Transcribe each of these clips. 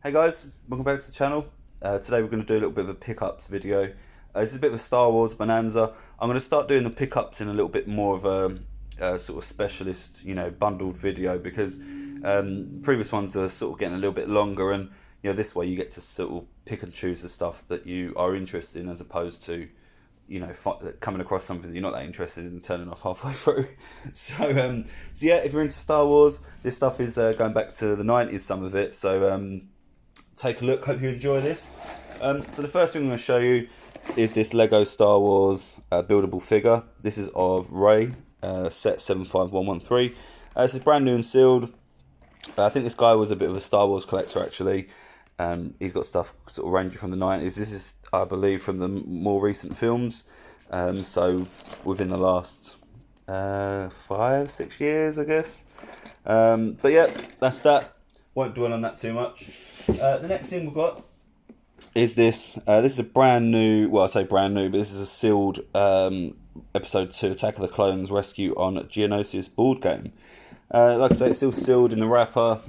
Hey guys, welcome back to the channel. Today we're going to do a little bit of a pickups video. This is a bit of a Star Wars Bonanza. I'm going to start doing the pickups in a little bit more of a sort of specialist, bundled video, because previous ones are sort of getting a little bit longer, and this way you get to sort of pick and choose the stuff that you are interested in, as opposed to coming across something that you're not that interested in and turning off halfway through. So yeah, if you're into Star Wars, this stuff is going back to the 90s, some of it. So take a look. Hope you enjoy this. So the first thing I'm going to show you is this Lego Star Wars buildable figure. This is of Rey, set 75113. This is brand new and sealed. I think this guy was a bit of a Star Wars collector, actually. He's got stuff sort of ranging from the 90s. This is, I believe, from the more recent films. So within the last 5-6 years, I guess. But yeah, that's that. Won't dwell on that too much. The next thing we've got is this. This is a brand new, well, I say brand new, but this is a sealed episode 2 Attack of the Clones Rescue on Geonosis board game. Like I say, it's still sealed in the wrapper.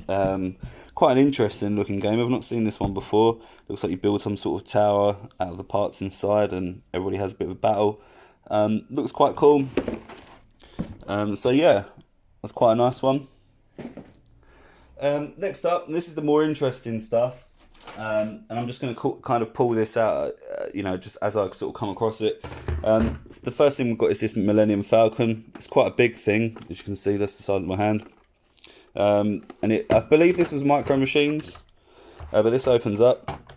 Quite an interesting looking game. I've not seen this one before. Looks like you build some sort of tower out of the parts inside, and everybody has a bit of a battle. Looks quite cool. So yeah, that's quite a nice one. Next up, this is the more interesting stuff, and I'm just going to kind of pull this out, just as I sort of come across it. So the first thing we've got is this Millennium Falcon. It's quite a big thing, as you can see. That's the size of my hand, and I believe this was Micro Machines, but this opens up,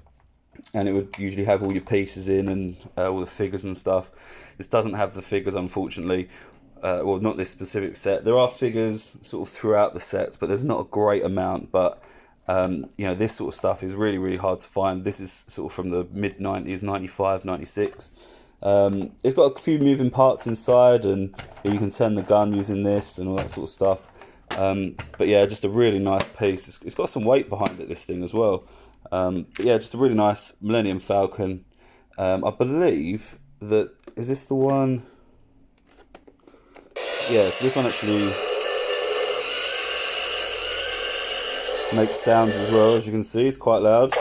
and it would usually have all your pieces in and all the figures and stuff. This doesn't have the figures, unfortunately. Well, not this specific set. There are figures sort of throughout the sets, but there's not a great amount. But this sort of stuff is really, really hard to find. This is sort of from the mid-90s, 95, 96. It's got a few moving parts inside, and you can turn the gun using this and all that sort of stuff. But yeah, just a really nice piece. It's got some weight behind it, this thing, as well. But yeah, just a really nice Millennium Falcon. I believe that, is this the one? Yeah, so this one actually makes sounds as well, as you can see. It's quite loud.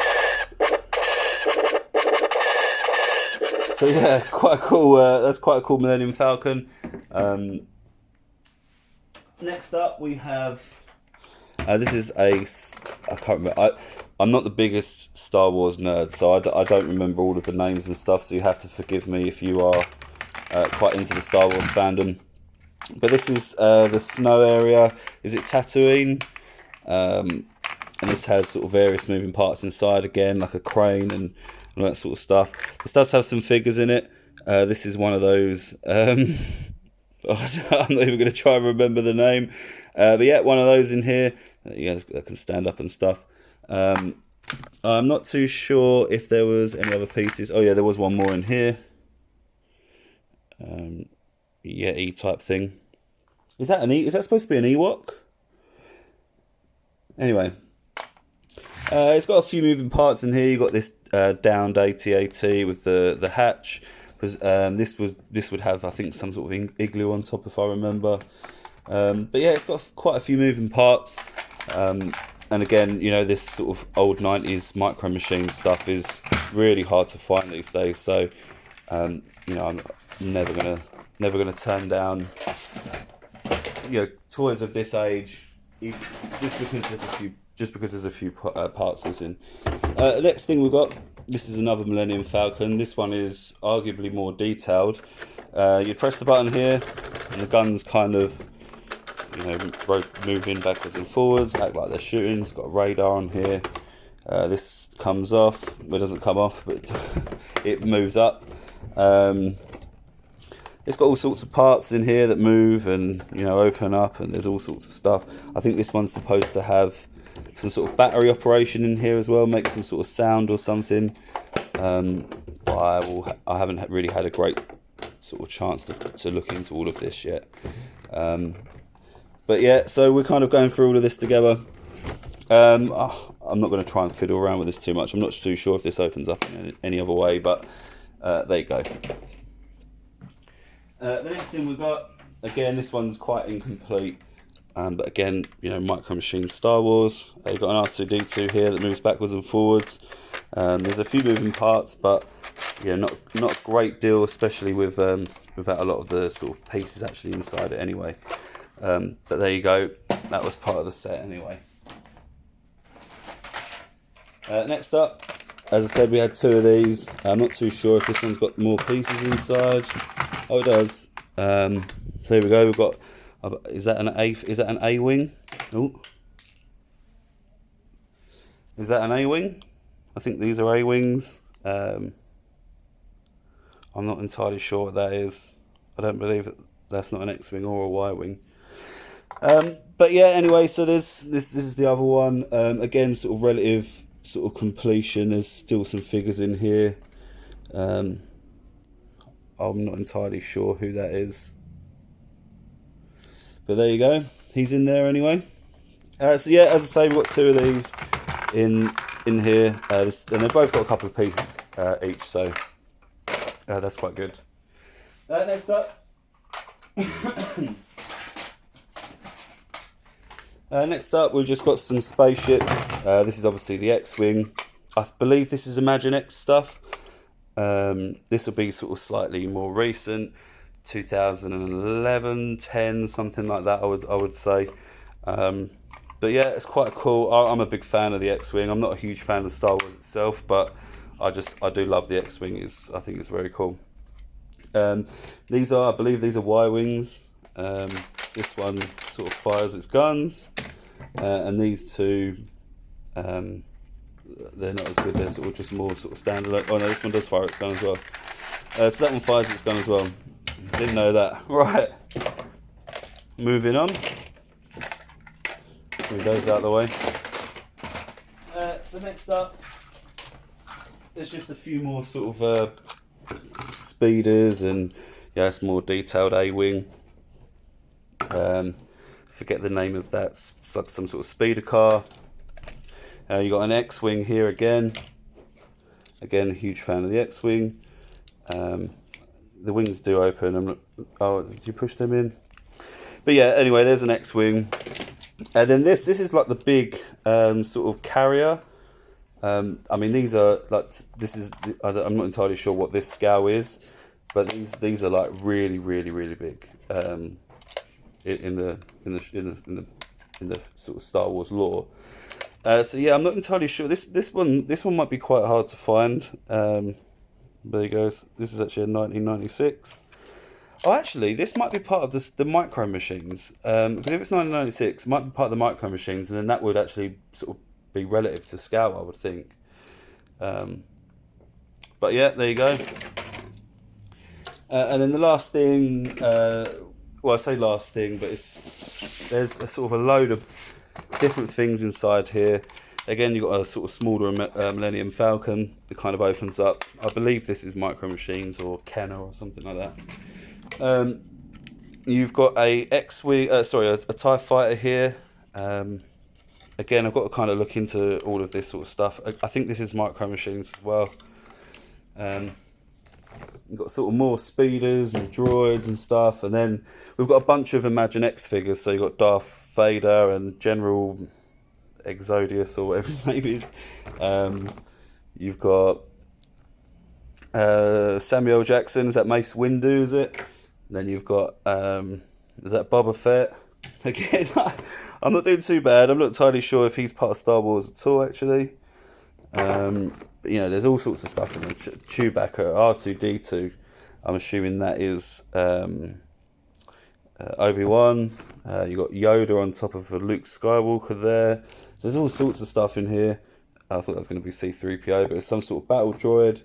So yeah, quite a cool. That's quite a cool Millennium Falcon. Next up, we have. This is I can't remember. I'm not the biggest Star Wars nerd, so I don't remember all of the names and stuff. So you have to forgive me if you are quite into the Star Wars fandom. But this is the snow area. Is it Tatooine? And this has sort of various moving parts inside again, like a crane and all that sort of stuff. This does have some figures in it. This is one of those. I'm not even going to try and remember the name. But yeah, one of those in here. That can stand up and stuff. I'm not too sure if there was any other pieces. Oh yeah, there was one more in here. Yeti type thing. Is that is that supposed to be an Ewok? Anyway, it's got a few moving parts in here. You got this downed AT-AT with the hatch, because this would have, I think, some sort of igloo on top, if I remember. But yeah, it's got quite a few moving parts. And again, this sort of old 90s Micro Machine stuff is really hard to find these days. So I'm never gonna turn down toys of this age just because there's a few parts missing. Next thing we've got, this is another Millennium Falcon. This one is arguably more detailed. You press the button here, and the gun's kind of moving backwards and forwards, act like they're shooting. It's got a radar on here. This comes off. Well, it doesn't come off, but it moves up. It's got all sorts of parts in here that move and open up, and there's all sorts of stuff. I think this one's supposed to have some sort of battery operation in here as well, make some sort of sound or something. But I haven't really had a great sort of chance to look into all of this yet. But yeah, so we're kind of going through all of this together. I'm not going to try and fiddle around with this too much. I'm not too sure if this opens up in any other way, but there you go. The next thing we've got, again, this one's quite incomplete. But again, you know, Micro Machines Star Wars. You've got an R2-D2 here that moves backwards and forwards. There's a few moving parts, but yeah, not a great deal, especially with without a lot of the sort of pieces actually inside it anyway. But there you go, that was part of the set anyway. Next up, as I said, we had two of these. I'm not too sure if this one's got more pieces inside. Oh, it does. So here we go. We've got. Is that an A? Is that an A wing? Oh, is that an A wing? I think these are A wings. I'm not entirely sure what that is. I don't believe that's not an X wing or a Y wing. But yeah, anyway, so this is the other one. Again, sort of relative sort of completion. There's still some figures in here. I'm not entirely sure who that is, but there you go. He's in there anyway. So yeah, as I say, we've got two of these in here, and they've both got a couple of pieces each, so that's quite good. Next up. Next up, we've just got some spaceships. This is obviously the X-Wing. I believe this is Imagine X stuff. This will be sort of slightly more recent, 2011, 10, something like that. I would say. But yeah, it's quite cool. I'm a big fan of the X-Wing. I'm not a huge fan of Star Wars itself, but I do love the X-Wing. I think it's very cool. I believe these are Y-wings. This one sort of fires its guns, and these two, they're not as good. They're sort of just more sort of standalone. Oh no, this one does fire its gun as well. So that one fires its gun as well. Didn't know that. Right. Moving on. Move those out of the way. So next up, there's just a few more sort of speeders, and yeah, it's more detailed A-wing. Forget the name of that. It's like some sort of speeder car. You got an X-wing here again. Again, a huge fan of the X-wing. The wings do open. Oh, did you push them in? But yeah, anyway, there's an X-wing. And then this is like the big sort of carrier. I mean, these are like I'm not entirely sure what this scale is, but these are like really big. In the sort of Star Wars lore. So yeah, I'm not entirely sure. This one might be quite hard to find. There you go. This is actually a 1996. Oh, actually, this might be part of the Micro Machines. Because if it's 1996, it might be part of the Micro Machines, and then that would actually sort of be relative to scale, I would think. But yeah, there you go. And then the last thing. Well, I say last thing, but there's a sort of a load of different things inside here. Again, you've got a sort of smaller Millennium Falcon that kind of opens up. I believe this is Micro Machines or Kenner or something like that. You've got a X-Wing, a TIE Fighter here. Again, I've got to kind of look into all of this sort of stuff. I think this is Micro Machines as well. You've got sort of more speeders and droids and stuff, and then we've got a bunch of Imagine X figures. So you've got Darth Vader and General Exodius or whatever his name is. You've got Samuel Jackson. Is that Mace Windu? Is it? And then you've got is that Boba Fett? Again, I'm not doing too bad. I'm not entirely sure if he's part of Star Wars at all, actually. But, you know, there's all sorts of stuff in there. Chewbacca, R2-D2. I'm assuming that is Obi-Wan. You got Yoda on top of a Luke Skywalker there. So there's all sorts of stuff in here. I thought that was going to be C-3PO, but it's some sort of battle droid.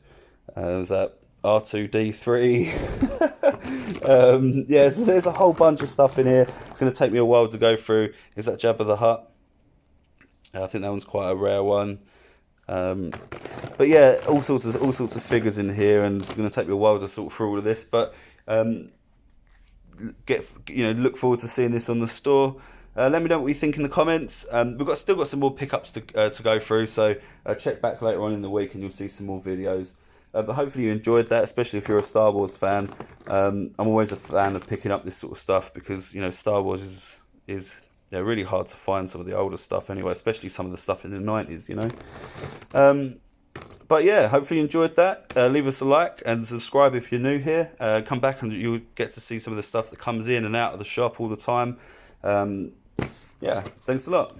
There's that R2-D3. Yeah, so there's a whole bunch of stuff in here. It's going to take me a while to go through. Is that Jabba the Hutt? I think that one's quite a rare one. But yeah, all sorts of figures in here, and it's going to take me a while to sort through all of this. But look forward to seeing this on the store. Let me know what you think in the comments. We've still got some more pickups to go through, so check back later on in the week and you'll see some more videos. But hopefully you enjoyed that, especially if you're a Star Wars fan. I'm always a fan of picking up this sort of stuff because, you know, Star Wars is they're really hard to find, some of the older stuff anyway, especially some of the stuff in the 90s, you know. But yeah, hopefully you enjoyed that. Leave us a like and subscribe if you're new here. Come back and you'll get to see some of the stuff that comes in and out of the shop all the time. Yeah, thanks a lot.